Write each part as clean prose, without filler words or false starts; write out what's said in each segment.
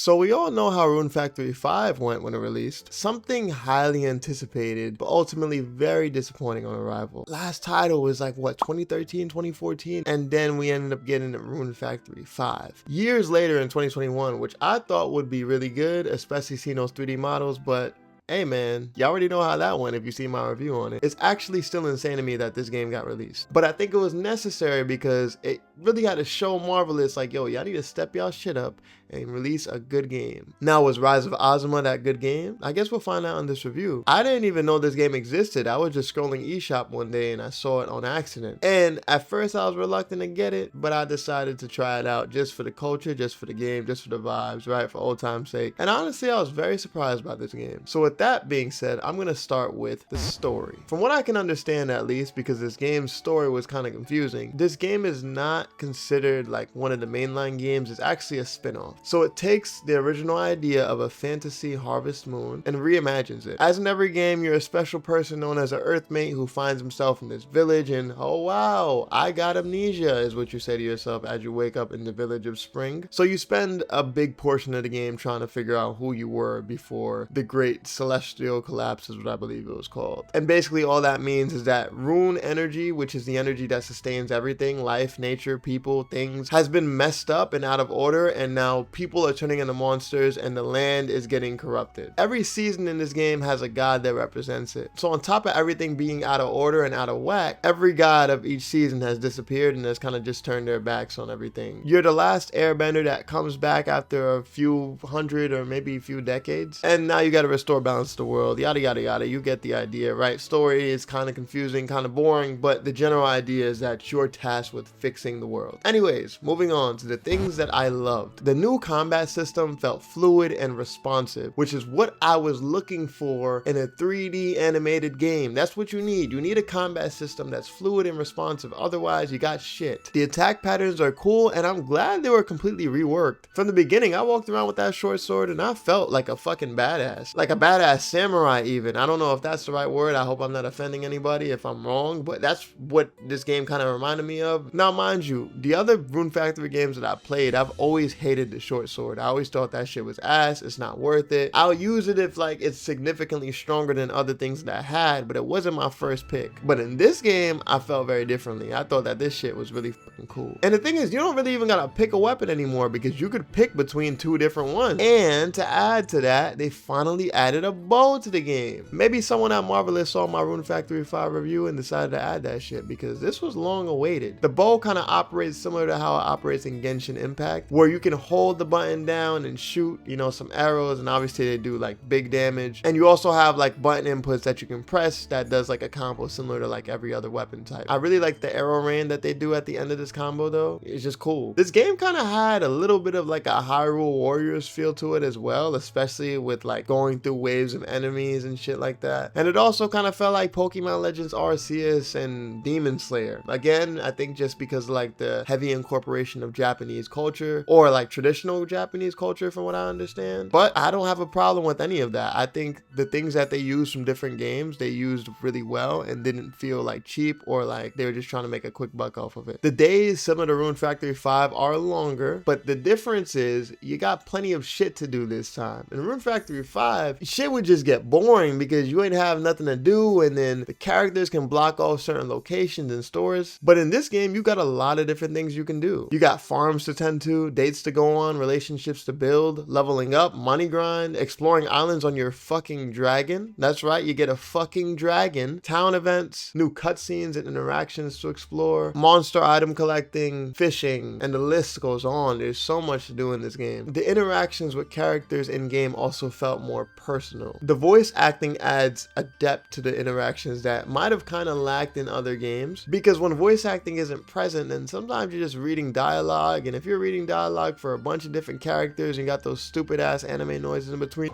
So we all know how Rune Factory 5 went when it released. Something highly anticipated, but ultimately very disappointing on arrival. Last title was like, what, 2013, 2014? And then we ended up getting Rune Factory 5. Years later in 2021, which I thought would be really good, especially seeing those 3D models, but hey man, you already know how that went if you see my review on it. It's actually still insane to me that this game got released. But I think it was necessary because it really had to show Marvelous like, yo, y'all need to step y'all shit up and release a good game. Now, was Rise of Azuma that good game? I guess we'll find out in this review. I didn't even know this game existed. I was just scrolling eShop one day and I saw it on accident. And at first I was reluctant to get it, but I decided to try it out just for the culture, just for the game, just for the vibes, right? For old time's sake. And honestly, I was very surprised by this game. So with that being said, I'm gonna start with the story. From what I can understand, at least, because this game's story was kind of confusing, this game is not considered like one of the mainline games. It's actually a spin-off. So it takes the original idea of a fantasy Harvest Moon and reimagines it. As in every game, you're a special person known as an Earthmate who finds himself in this village and, oh wow, I got amnesia, is what you say to yourself as you wake up in the village of Spring. So you spend a big portion of the game trying to figure out who you were before the great celestial collapse, is what I believe it was called. And basically all that means is that rune energy, which is the energy that sustains everything, life, nature, people, things, has been messed up and out of order, and now people are turning into monsters and the land is getting corrupted. Every season in this game has a god that represents it. So on top of everything being out of order and out of whack, every god of each season has disappeared and has kind of just turned their backs on everything. You're the last airbender that comes back after a few hundred or maybe a few decades, and now you got to restore balance to the world, yada yada yada. You get the idea, right? Story is kind of confusing, kind of boring, but the general idea is that you're tasked with fixing the world. Anyways, moving on to the things that I loved. The new combat system felt fluid and responsive, which is what I was looking for in a 3D animated game. That's what you need. You need a combat system that's fluid and responsive. Otherwise, you got shit. The attack patterns are cool, and I'm glad they were completely reworked. From the beginning, I walked around with that short sword and I felt like a fucking badass. Like a badass samurai even. I don't know if that's the right word. I hope I'm not offending anybody if I'm wrong, but that's what this game kind of reminded me of. Now, mind you, the other Rune Factory games that I played, I've always hated the short sword. I always thought that shit was ass. It's not worth it. I'll use it if like it's significantly stronger than other things that I had, but it wasn't my first pick. But in this game, I felt very differently. I thought that this shit was really fucking cool. And the thing is, you don't really even gotta pick a weapon anymore because you could pick between two different ones. And to add to that, they finally added a bow to the game. Maybe someone at Marvelous saw my Rune Factory 5 review and decided to add that shit because this was long awaited. The bow kind of operates similar to how it operates in Genshin Impact, where you can hold the button down and shoot, you know, some arrows, and obviously they do like big damage. And you also have like button inputs that you can press that does like a combo similar to like every other weapon type. I really like the arrow rain that they do at the end of this combo though. It's just cool. This game kind of had a little bit of like a Hyrule Warriors feel to it as well, especially with like going through waves of enemies and shit like that. And it also kind of felt like Pokemon Legends Arceus and Demon Slayer. Again, I think just because like the heavy incorporation of Japanese culture, or like traditional Japanese culture from what I understand. But I don't have a problem with any of that. I think the things that they used from different games, they used really well and didn't feel like cheap or like they were just trying to make a quick buck off of it. The days similar to Rune Factory 5 are longer, but the difference is you got plenty of shit to do this time. In Rune Factory 5, shit would just get boring because you ain't have nothing to do, and then the characters can block off certain locations and stores. But in this game, you got a lot of different things you can do. You got farms to tend to, dates to go on, relationships to build, leveling up, money grind, exploring islands on your fucking dragon. That's right, you get a fucking dragon. Town events, new cutscenes and interactions to explore, monster item collecting, fishing, and the list goes on. There's so much to do in this game. The interactions with characters in game also felt more personal. The voice acting adds a depth to the interactions that might have kind of lacked in other games, because when voice acting isn't present, then sometimes you're just reading dialogue, and if you're reading dialogue for a bunch of different characters and you got those stupid ass anime noises in between,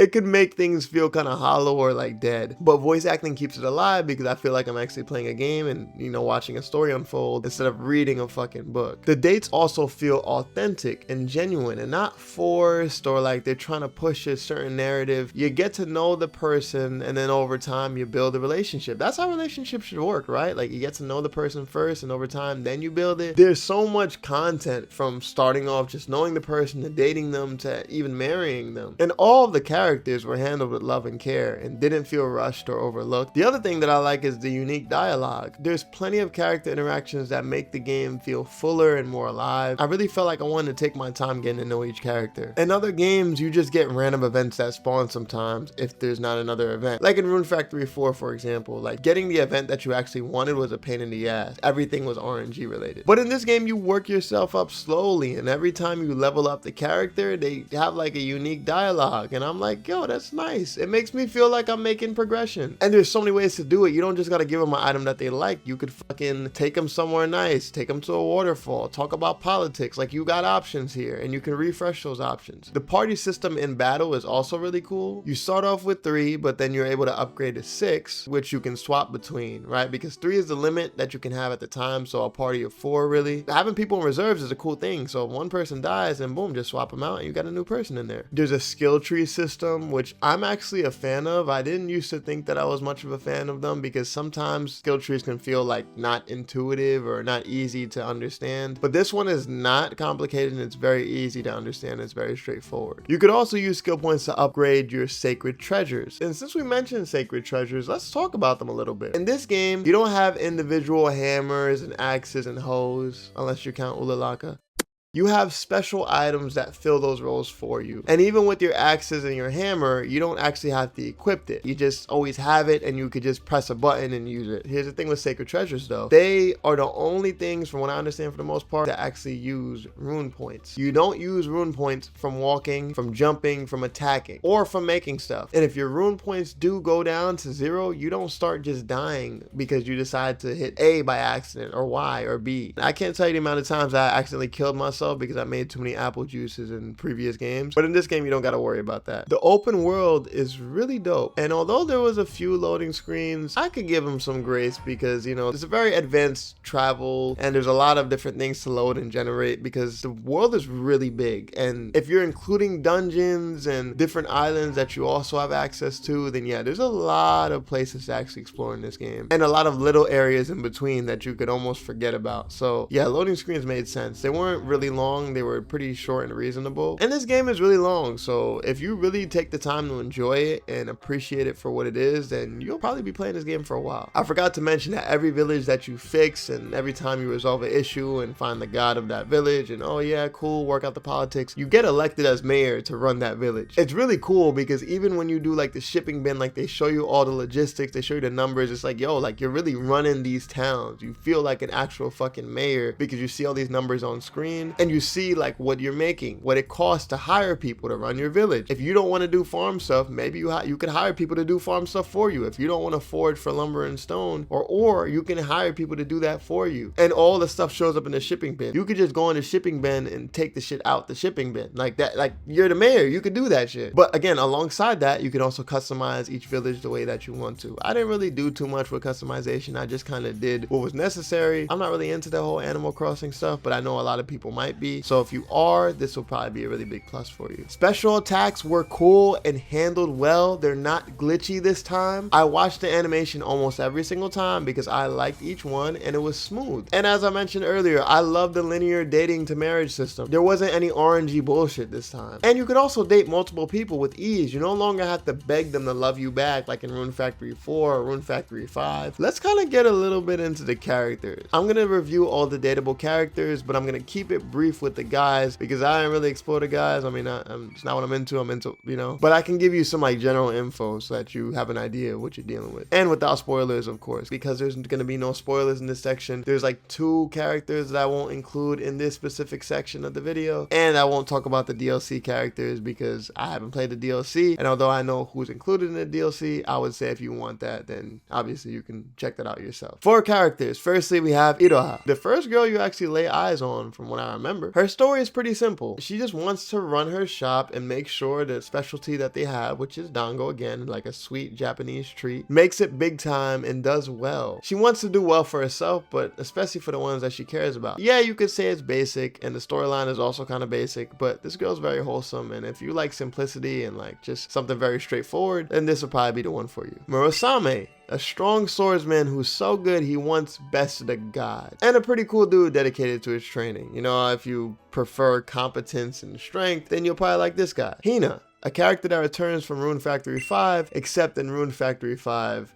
it could make things feel kind of hollow or like dead. But voice acting keeps it alive because I feel like I'm actually playing a game and, you know, watching a story unfold instead of reading a fucking book. The dates also feel authentic and genuine and not forced or like they're trying to push a certain narrative. You get to know the person and then over time you build a relationship. That's how relationships should work, right? Like you get to know the person first and over time then you build it. There's so much content from starting off just knowing the person to dating them to even marrying them. And all of the characters were handled with love and care and didn't feel rushed or overlooked. The other thing that I like is the unique dialogue. There's plenty of character interactions that make the game feel fuller and more alive. I really felt like I wanted to take my time getting to know each character. In other games, you just get random events that spawn sometimes if there's not another event. Like in Rune Factory 4, for example, like getting the event that you actually wanted was a pain in the ass. Everything was RNG related. But in this game, you work yourself up slowly, and every time you level up the character, they have like a unique dialogue, and I'm like, yo, that's nice. It makes me feel like I'm making progression. And there's so many ways to do it. You don't just gotta give them an item that they like. You could fucking take them somewhere nice, take them to a waterfall, talk about politics. Like you got options here, and you can refresh those options. The party system in battle is also really cool. You start off with 3, but then you're able to upgrade to 6, which you can swap between, right? Because 3 is the limit that you can have at the time, so a party of 4 really. Having people in reserves is a cool thing, so if one person dies, and boom, just swap them out and you got a new person in there. There's a skill tree system, which I'm actually a fan of. I didn't used to think that I was much of a fan of them because sometimes skill trees can feel like not intuitive or not easy to understand, but this one is not complicated and it's very easy to understand. It's very straightforward. You could also use skill points to upgrade your sacred treasures, and since we mentioned sacred treasures, let's talk about them a little bit. In this game, you don't have individual hammers and axes and hoes unless you count Ulalaka. You have special items that fill those roles for you. And even with your axes and your hammer, you don't actually have to equip it. You just always have it and you could just press a button and use it. Here's the thing with sacred treasures though. They are the only things, from what I understand for the most part, that actually use rune points. You don't use rune points from walking, from jumping, from attacking, or from making stuff. And if your rune points do go down to 0, you don't start just dying because you decide to hit A by accident or Y or B. I can't tell you the amount of times I accidentally killed myself because I made too many apple juices in previous games, but in this game you don't got to worry about that. The open world is really dope, and although there was a few loading screens, I could give them some grace because, you know, it's a very advanced travel and there's a lot of different things to load and generate because the world is really big. And if you're including dungeons and different islands that you also have access to, then yeah, there's a lot of places to actually explore in this game and a lot of little areas in between that you could almost forget about. So yeah, loading screens made sense. They weren't really long, they were pretty short and reasonable, and this game is really long, so if you really take the time to enjoy it and appreciate it for what it is, then you'll probably be playing this game for a while. I forgot to mention that every village that you fix and every time you resolve an issue and find the god of that village and oh yeah, cool, work out the politics, you get elected as mayor to run that village. It's really cool because even when you do like the shipping bin, like they show you all the logistics, they show you the numbers, it's like, yo, like you're really running these towns. You feel like an actual fucking mayor because you see all these numbers on screen and you see like what you're making, what it costs to hire people to run your village. If you don't want to do farm stuff, maybe you could hire people to do farm stuff for you. If you don't want to forage for lumber and stone, or you can hire people to do that for you. And all the stuff shows up in the shipping bin. You could just go in the shipping bin and take the shit out the shipping bin. Like that, like you're the mayor, you could do that shit. But again, alongside that, you can also customize each village the way that you want to. I didn't really do too much with customization. I just kind of did what was necessary. I'm not really into the whole Animal Crossing stuff, but I know a lot of people might be. So if you are, this will probably be a really big plus for you. Special attacks were cool and handled well. They're not glitchy this time. I watched the animation almost every single time because I liked each one and it was smooth. And as I mentioned earlier, I love the linear dating to marriage system. There wasn't any RNG bullshit this time. And you could also date multiple people with ease. You no longer have to beg them to love you back like in Rune Factory 4 or Rune Factory 5. Let's kind of get a little bit into the characters. I'm going to review all the dateable characters, but I'm going to keep it brief with the guys because I didn't really explore the guys. I mean, it's not what I'm into, you know, but I can give you some like general info so that you have an idea of what you're dealing with, and without spoilers, of course, because there's going to be no spoilers in this section. There's like 2 characters that I won't include in this specific section of the video, and I won't talk about the DLC characters because I haven't played the DLC, and although I know who's included in the DLC, I would say if you want that, then obviously you can check that out yourself. 4 characters. Firstly, we have Iroha, the first girl you actually lay eyes on from what I remember. remember. Her story is pretty simple. She just wants to run her shop and make sure the specialty that they have, which is dango, again, like a sweet Japanese treat, makes it big time and does well. She wants to do well for herself, but especially for the ones that she cares about. Yeah, you could say it's basic, and the storyline is also kind of basic, but this girl's very wholesome, and if you like simplicity and like just something very straightforward, then this will probably be the one for you. Murasame, a strong swordsman who's so good he once bested a god, and a pretty cool dude dedicated to his training. You know, if you prefer competence and strength, then you'll probably like this guy. Hina, a character that returns from Rune Factory 5, except in Rune Factory 5,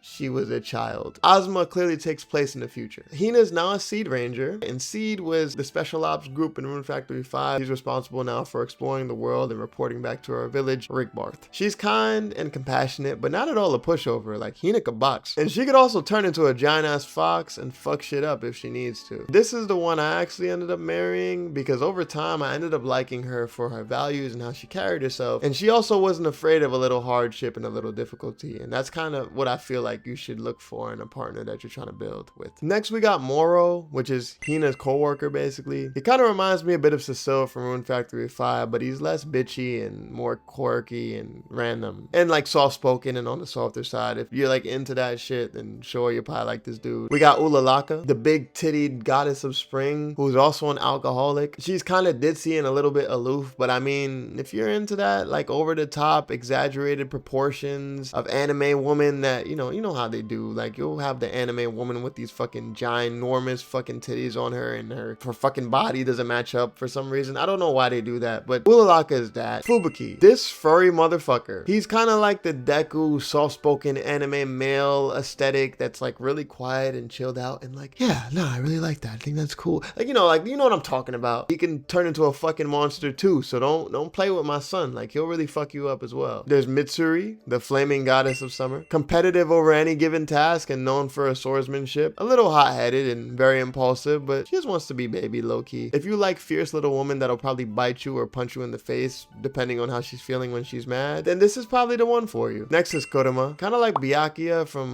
she was a child. Azuma clearly takes place in the future. Hina is now a Seed Ranger, and Seed was the special ops group in Rune Factory 5. She's responsible now for exploring the world and reporting back to her village, Rigbarth. She's kind and compassionate, but not at all a pushover. Like, Hina could box. And she could also turn into a giant-ass fox and fuck shit up if she needs to. This is the one I actually ended up marrying, because over time I ended up liking her for her values and how she carried herself, and she also wasn't afraid of a little hardship and a little difficulty, and that's kind of what I feel like you should look for in a partner that you're trying to build with. Next, we got Moro, which is Hina's co-worker, basically. He kind of reminds me a bit of Cecile from Rune Factory 5, but he's less bitchy and more quirky and random, and like soft-spoken and on the softer side. If you're like into that shit, then sure, you'll probably like this dude. We got Ulalaka, the big-tittied goddess of spring, who's also an alcoholic. She's kind of ditzy and a little bit aloof, but I mean, if you're into that, like over-the-top, exaggerated proportions of anime woman that, you know how they do. Like, you'll have the anime woman with these fucking ginormous fucking titties on her, and her fucking body doesn't match up for some reason. I don't know why they do that, but Ulalaka is that. Fubuki, this furry motherfucker. He's kind of like the Deku soft-spoken anime male aesthetic that's like really quiet and chilled out and like, yeah, no, I really like that. I think that's cool. Like, you know what I'm talking about. He can turn into a fucking monster too, so don't play with my son. Like, he'll really fuck you up as well. There's Mitsuri, the flaming goddess of summer. Competitive over any given task and known for her swordsmanship. A little hot-headed and very impulsive, but she just wants to be baby low-key. If you like fierce little woman that'll probably bite you or punch you in the face depending on how she's feeling when she's mad, then this is probably the one for you. Next is Kurama, kind of like Byakuya from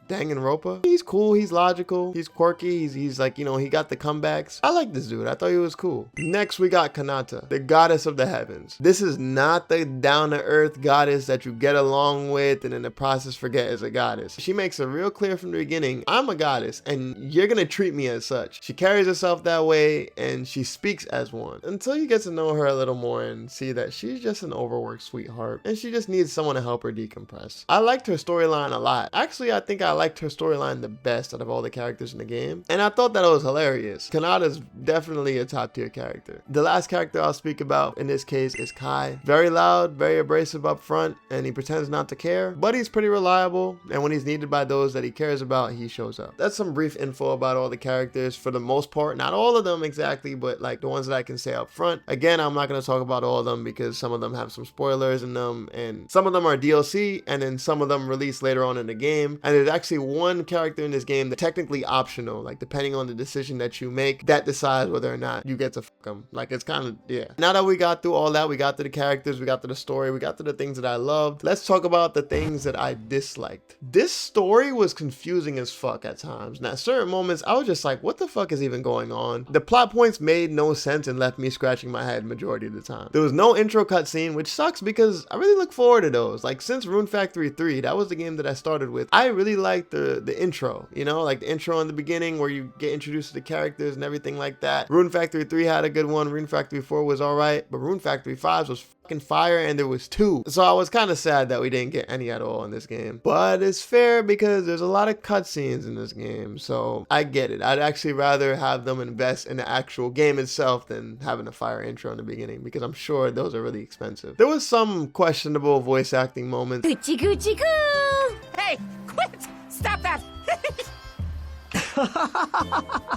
Danganronpa. He's cool, he's logical, he's quirky, he's like, he got the comebacks. I like this dude. I thought he was cool. Next, we got Kanata, the goddess of the heavens. This is not the down-to-earth goddess that you get along with and in the process forget is a goddess. She makes it real clear from the beginning, I'm a goddess and you're gonna treat me as such. She carries herself that way and she speaks as one, until you get to know her a little more and see that she's just an overworked sweetheart and she just needs someone to help her decompress. I liked her storyline a lot. Actually, I think I liked her storyline the best out of all the characters in the game, and I thought that it was hilarious. Kanata's definitely a top tier character. The last character I'll speak about in this case is Kai. Very loud, very abrasive up front, and he pretends not to care, but he's pretty reliable, and when he's needed by those that he cares about, he shows up. That's some brief info about all the characters for the most part. Not all of them exactly, but like the ones that I can say up front. Again, I'm not going to talk about all of them because some of them have some spoilers in them, and some of them are DLC, and then some of them release later on in the game. And there's actually one character in this game that's technically optional, like depending on the decision that you make, that decides whether or not you get to fuck them. Like, it's kind of, yeah. Now that we got through all that, we got to the characters, we got to the story, we got to the things that I loved, let's talk about the things that I disliked. This story was confusing as fuck at times, and at certain moments I was just like, what the fuck is even going on? The plot points made no sense and left me scratching my head majority of the time. There was no intro cutscene, which sucks because I really look forward to those. Like, since Rune Factory 3, that was the game that I started with, I really liked the intro, like the intro in the beginning where you get introduced to the characters and everything like that. Rune Factory 3 had a good one, Rune Factory 4 was alright, but Rune Factory 5 was fucking fire, and there was 2. So I was kind of sad that we didn't get any at all in this game. But it's fair because there's a lot of cutscenes in this game, so I get it. I'd actually rather have them invest in the actual game itself than having a fire intro in the beginning, because I'm sure those are really expensive. There was some questionable voice acting moments. Gucci Gucci Goo! Hey, quit! Stop that!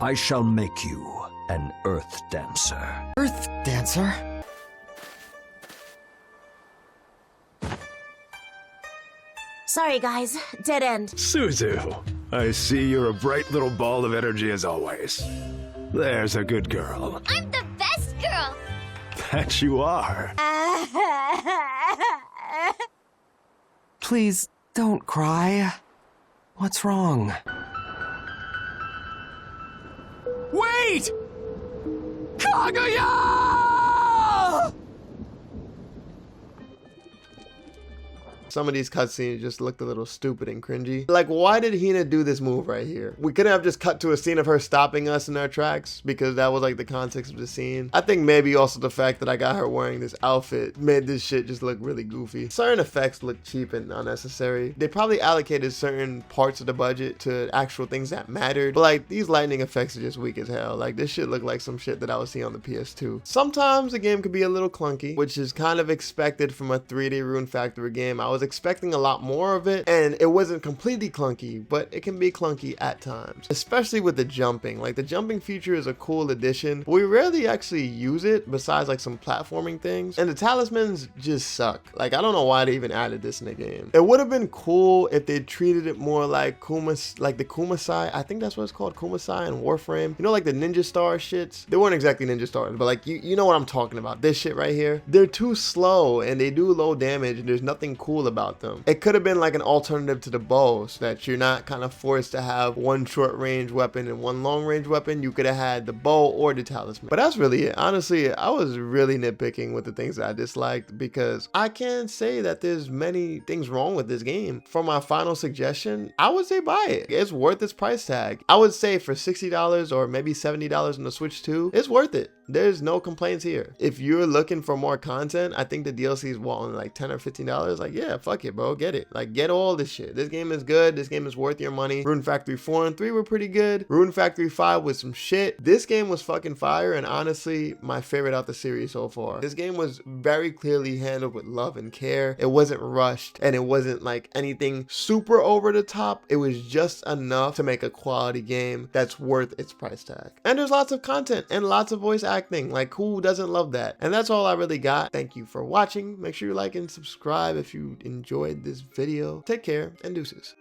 I shall make you an earth dancer. Earth dancer? Sorry guys, dead end. Suzu, I see you're a bright little ball of energy as always. There's a good girl. I'm the best girl! That you are. Please, don't cry. What's wrong? Wait! Some of these cutscenes just looked a little stupid and cringy. Like, why did Hina do this move right here? We couldn't have just cut to a scene of her stopping us in our tracks because that was like the context of the scene. I think maybe also the fact that I got her wearing this outfit made this shit just look really goofy. Certain effects look cheap and unnecessary. They probably allocated certain parts of the budget to actual things that mattered. But like, these lightning effects are just weak as hell. Like, this shit looked like some shit that I would see on the PS2. Sometimes the game could be a little clunky, which is kind of expected from a 3D Rune Factory game. I was expecting a lot more of it, and it wasn't completely clunky, but it can be clunky at times, especially with the jumping. Like, the jumping feature is a cool addition, but we rarely actually use it besides like some platforming things, and the talismans just suck. Like, I don't know why they even added this in the game. It would have been cool if they treated it more like like the Kumasai. I think that's what it's called, Kumasai and Warframe. You know, like the ninja star shits? They weren't exactly ninja stars, but like, you know what I'm talking about. This shit right here. They're too slow and they do low damage, and there's nothing cool about them. It could have been like an alternative to the bow, so that you're not kind of forced to have one short range weapon and one long range weapon. You could have had the bow or the talisman. But that's really it. Honestly, I was really nitpicking with the things that I disliked because I can't say that there's many things wrong with this game. For my final suggestion, I would say buy it. It's worth its price tag. I would say for $60 or maybe $70 on the Switch 2, it's worth it. There's no complaints here. If you're looking for more content, I think the DLC is only like $10 or $15. Like, yeah, fuck it, bro. Get it. Like, get all this shit. This game is good. This game is worth your money. Rune Factory 4 and 3 were pretty good. Rune Factory 5 was some shit. This game was fucking fire, and honestly, my favorite out the series so far. This game was very clearly handled with love and care. It wasn't rushed, and it wasn't like anything super over the top. It was just enough to make a quality game that's worth its price tag. And there's lots of content and lots of voice acting. Like, who doesn't love that? And that's all I really got. Thank you for watching. Make sure you like and subscribe if you enjoyed this video. Take care and deuces.